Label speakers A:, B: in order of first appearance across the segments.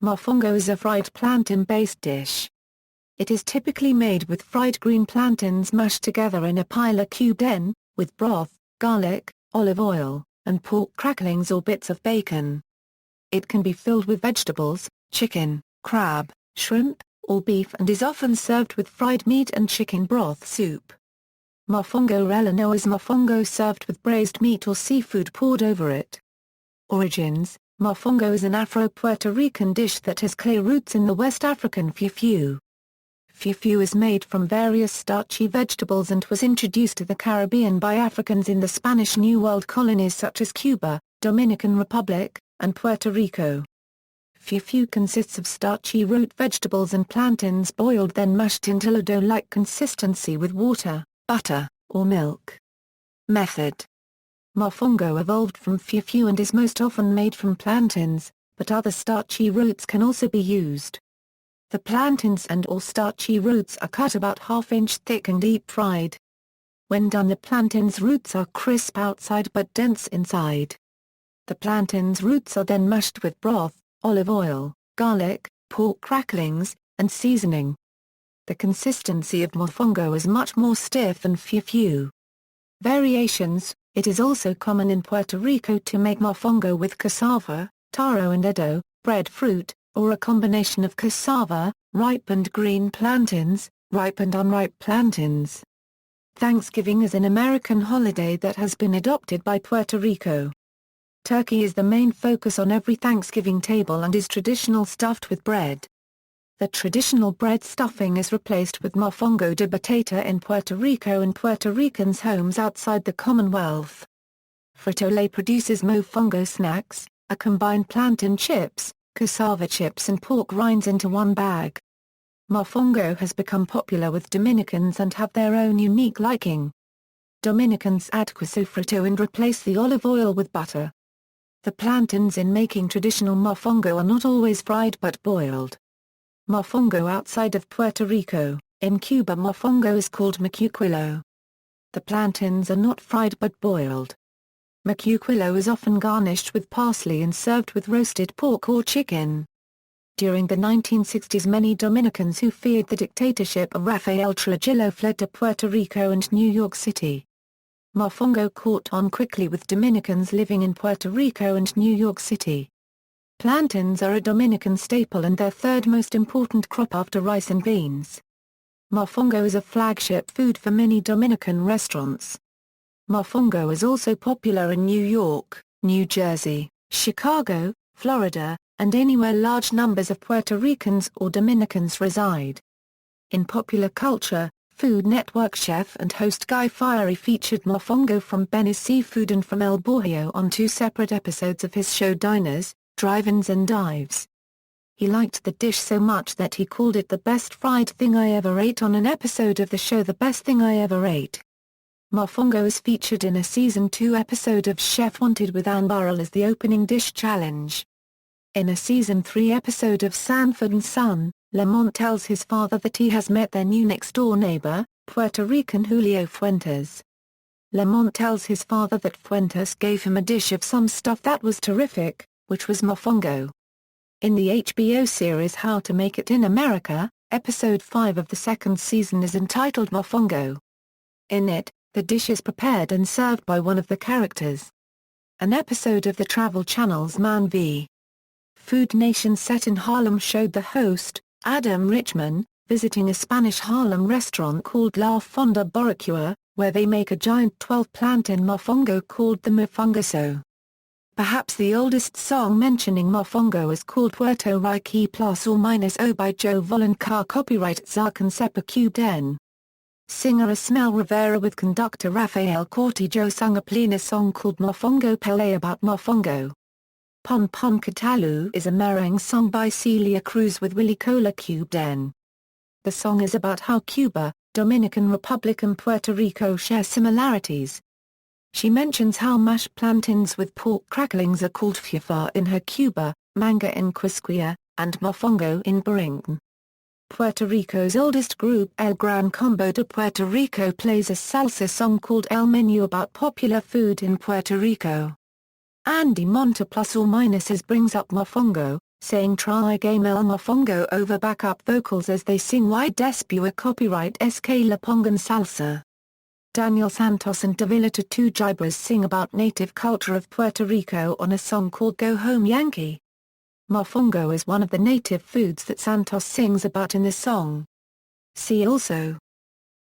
A: Mofongo is a fried plantain-based dish. It is typically made with fried green plantains mashed together in a pile or cubed in, with broth, garlic, olive oil, and pork cracklings or bits of bacon. It can be filled with vegetables, chicken, crab, shrimp, or beef and is often served with fried meat and chicken broth soup. Mofongo relleno is mofongo served with braised meat or seafood poured over it. Origins: Mofongo is an Afro-Puerto Rican dish that has clear roots in the West African fufu. Fufu is made from various starchy vegetables and was introduced to the Caribbean by Africans in the Spanish New World colonies such as Cuba, Dominican Republic, and Puerto Rico. Fufu consists of starchy root vegetables and plantains boiled then mashed until a dough-like consistency with water, butter, or milk. Method: Mofongo evolved from fufu and is most often made from plantains, but other starchy roots can also be used. The plantains and/or starchy roots are cut about ½ inch thick and deep-fried. When done, the plantains' roots are crisp outside but dense inside. The plantains' roots are then mashed with broth, olive oil, garlic, pork cracklings, and seasoning. The consistency of mofongo is much more stiff than fufu. Variations: it is also common in Puerto Rico to make mofongo with cassava, taro and edo, breadfruit, or a combination of cassava, ripened green plantains, ripe and unripe plantains. Thanksgiving is an American holiday that has been adopted by Puerto Rico. Turkey is the main focus on every Thanksgiving table and is traditional stuffed with bread. The traditional bread stuffing is replaced with mofongo de batata in Puerto Rico and Puerto Ricans' homes outside the Commonwealth. Frito-Lay produces mofongo snacks, a combined plantain chips, cassava chips and pork rinds into one bag. Mofongo has become popular with Dominicans and have their own unique liking. Dominicans add queso frito and replace the olive oil with butter. The plantains in making traditional mofongo are not always fried but boiled. Mofongo outside of Puerto Rico: in Cuba mofongo is called macuquilo. The plantains are not fried but boiled. Macuquilo is often garnished with parsley and served with roasted pork or chicken. During the 1960s, many Dominicans who feared the dictatorship of Rafael Trujillo fled to Puerto Rico and New York City. Mofongo caught on quickly with Dominicans living in Puerto Rico and New York City. Plantains are a Dominican staple and their third most important crop after rice and beans. Mofongo is a flagship food for many Dominican restaurants. Mofongo is also popular in New York, New Jersey, Chicago, Florida, and anywhere large numbers of Puerto Ricans or Dominicans reside. In popular culture, Food Network chef and host Guy Fieri featured mofongo from Benny's Seafood and from El Borgio on 2 separate episodes of his show Diners, Drive-Ins and Dives. He liked the dish so much that he called it the best fried thing I ever ate on an episode of the show The Best Thing I Ever Ate. Mofongo is featured in a Season 2 episode of Chef Wanted with Ann Burrell as the opening dish challenge. In a Season 3 episode of Sanford and Son, Lamont tells his father that he has met their new next-door neighbor, Puerto Rican Julio Fuentes. Lamont tells his father that Fuentes gave him a dish of some stuff that was terrific, which was mofongo. In the HBO series How to Make It in America, Episode 5 of the second season is entitled Mofongo. In it, the dish is prepared and served by one of the characters. An episode of the Travel Channel's Man v. Food Nation set in Harlem showed the host, Adam Richman, visiting a Spanish Harlem restaurant called La Fonda Boricua, where they make a giant 12-plantain mofongo called the Mofongoso. Perhaps the oldest song mentioning mofongo is called Puerto Rico ± O by Joe Voloncar, copyright Za Concepa Cubed N. Singer Ismael Rivera with conductor Rafael Cortijo sung a plena song called Mofongo Pele about mofongo. Pon Pon Catalu is a merengue song by Celia Cruz with Willie Cola Cubed N. The song is about how Cuba, Dominican Republic and Puerto Rico share similarities. She mentions how mashed plantains with pork cracklings are called fufa in her Cuba, manga in Quisqueya, and mofongo in Borinquen. Puerto Rico's oldest group El Gran Combo de Puerto Rico plays a salsa song called El Menú about popular food in Puerto Rico. Andy Monta ± brings up mofongo, saying try game el mofongo over backup vocals as they sing y después copyright es que la pongan salsa. Daniel Santos and Davilita Two Jibras sing about native culture of Puerto Rico on a song called Go Home Yankee. Mofongo is one of the native foods that Santos sings about in the song. See also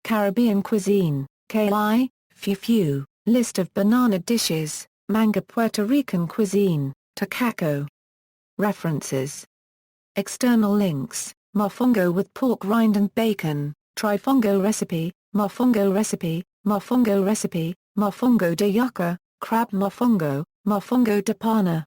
A: Caribbean cuisine, KI, fufu, list of banana dishes, manga Puerto Rican cuisine, tacaco. References. External links, mofongo with pork rind and bacon, trifongo recipe, mofongo recipe, mofongo recipe, mofongo de yuca, crab mofongo, mofongo de pana.